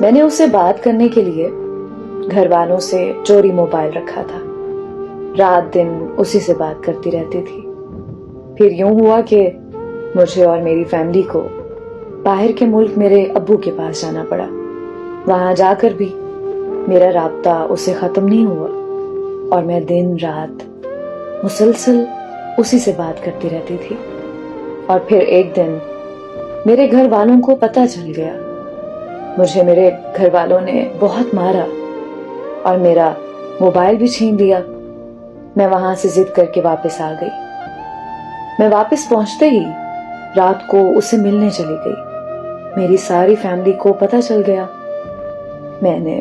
میں نے اسے بات کرنے کے لیے گھر والوں سے چوری موبائل رکھا تھا. رات دن اسی سے بات کرتی رہتی تھی. پھر یوں ہوا کہ مجھے اور میری فیملی کو باہر کے ملک میرے ابو کے پاس جانا پڑا. وہاں جا کر بھی میرا رابطہ اس سے ختم نہیں ہوا اور میں دن رات مسلسل اسی سے بات کرتی رہتی تھی. اور پھر ایک دن میرے گھر والوں کو پتہ چل گیا. مجھے میرے گھر والوں نے بہت مارا اور میرا موبائل بھی چھین لیا. میں وہاں سے ضد کر کے واپس آ گئی. میں واپس پہنچتے ہی رات کو اسے ملنے چلی گئی. میری ساری فیملی کو پتہ چل گیا. میں نے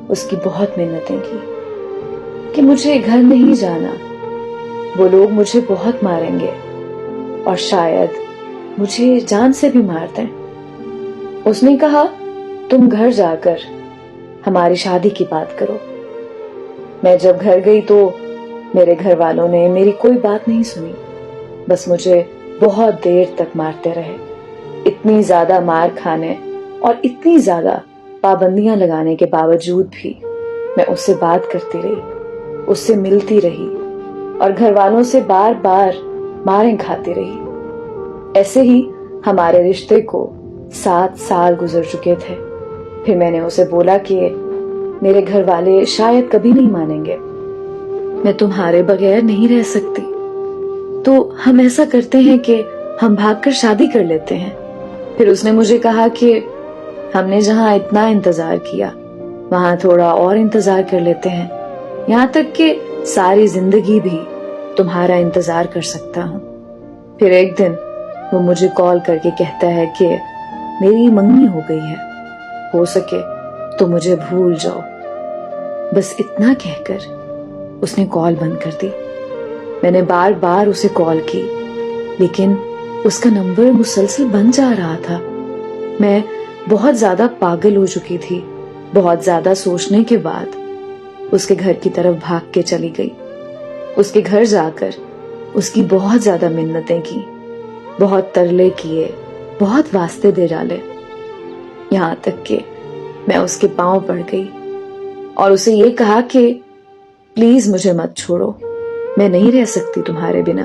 اس کی بہت منتیں کی کہ مجھے گھر نہیں جانا، وہ لوگ مجھے بہت ماریں گے اور شاید مجھے جان سے بھی مار دیں. اس نے کہا تم گھر جا کر ہماری شادی کی بات کرو. میں جب گھر گئی تو میرے گھر والوں نے میری کوئی بات نہیں سنی، بس مجھے بہت دیر تک مارتے رہے. اتنی زیادہ مار کھانے اور اتنی زیادہ پابندیاں لگانے کے باوجود بھی میں اس سے بات کرتی رہی، اس سے ملتی رہی اور گھر والوں سے بار بار ماریں کھاتی رہی. ایسے ہی ہمارے رشتے کو 7 سال گزر چکے تھے. پھر میں نے اسے بولا کہ میرے گھر والے شاید کبھی نہیں مانیں گے، میں تمہارے بغیر نہیں رہ سکتی، تو ہم ایسا کرتے ہیں کہ ہم بھاگ کر شادی کر لیتے ہیں. پھر اس نے مجھے کہا کہ ہم نے جہاں اتنا انتظار کیا وہاں تھوڑا اور انتظار کر لیتے ہیں، یہاں تک کہ ساری زندگی بھی تمہارا انتظار کر سکتا ہوں. پھر ایک دن وہ مجھے کال کر کے کہتا ہے کہ میری منگنی ہو گئی ہے، ہو سکے تو مجھے بھول جاؤ. بس اتنا کہہ کر اس نے کال بند کر دی. میں نے بار بار اسے کال کی لیکن اس کا نمبر مسلسل بند جا رہا تھا. میں بہت زیادہ پاگل ہو چکی تھی. بہت زیادہ سوچنے کے بعد اس کے گھر کی طرف بھاگ کے چلی گئی. اس کے گھر جا کر اس کی بہت زیادہ منتیں کی، بہت ترلے کیے، بہت واسطے دے ڈالے، یہاں تک کہ میں اس کے پاؤں پڑ گئی اور اسے یہ کہا کہ پلیز مجھے مت چھوڑو، میں نہیں رہ سکتی تمہارے بنا،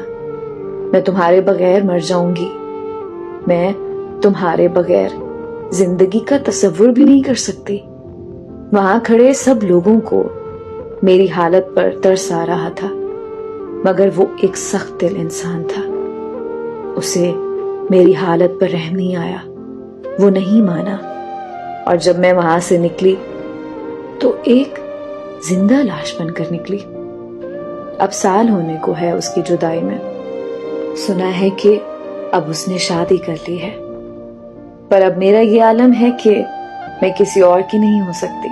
میں تمہارے بغیر مر جاؤں گی، میں تمہارے بغیر زندگی کا تصور بھی نہیں کر سکتی. وہاں کھڑے سب لوگوں کو میری حالت پر ترس آ رہا تھا، مگر وہ ایک سخت دل انسان تھا. اسے میری حالت پر رحم نہیں آیا، وہ نہیں مانا. اور جب میں وہاں سے نکلی تو ایک زندہ لاش بن کر نکلی. اب سال ہونے کو ہے اس کی جدائی میں. سنا ہے کہ اب اس نے شادی کر لی ہے، پر اب میرا یہ عالم ہے کہ میں کسی اور کی نہیں ہو سکتی.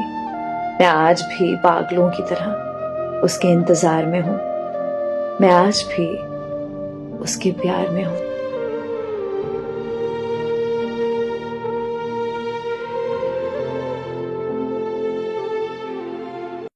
میں آج بھی پاگلوں کی طرح اس کے انتظار میں ہوں، میں آج بھی اس کے پیار میں ہوں.